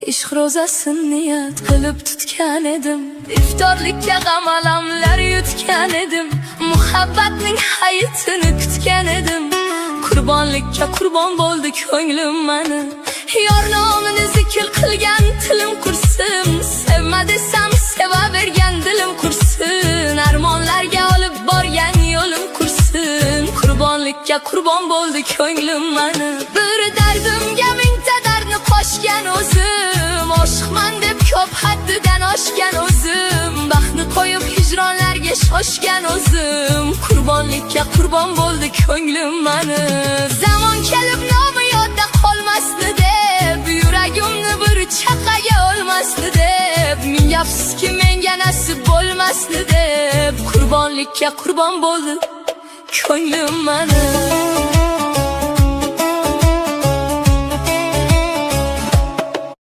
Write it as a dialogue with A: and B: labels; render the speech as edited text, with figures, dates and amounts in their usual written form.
A: Ishq ro'zasin niyat qilib tutgan edim, iftorlikka g'amalamlar yutgan edim, muhabbatning hayitini kutgan edim. Qurbonlikka qurbon bo'ldi ko'nglim mani, yor nomini zikr qilgan tilim qursin. Sevma desam sevavergan dilim qursin, armonlarga olib borgan yo'lim qursin. Qurbonlikka qurbon bo'ldi ko'nglim mani, bir dardimga mingta dardni qo'shgan o'zim, oshiqman deb ko'p haddidan oshgan o'zim, baxtni qo'yib hijronlarga shoshgan o'zim. Qurbonlikka qurbon bo'ldi ko'nglim mani, zamon kelib nomi yodda qolmasdi deb, yuragimni bir chaqaga olmasdi deb, ming afsuski menga nasib bo'lmasdi deb. Qurbonlikka qurbon bo'ldi ko'nglim mani.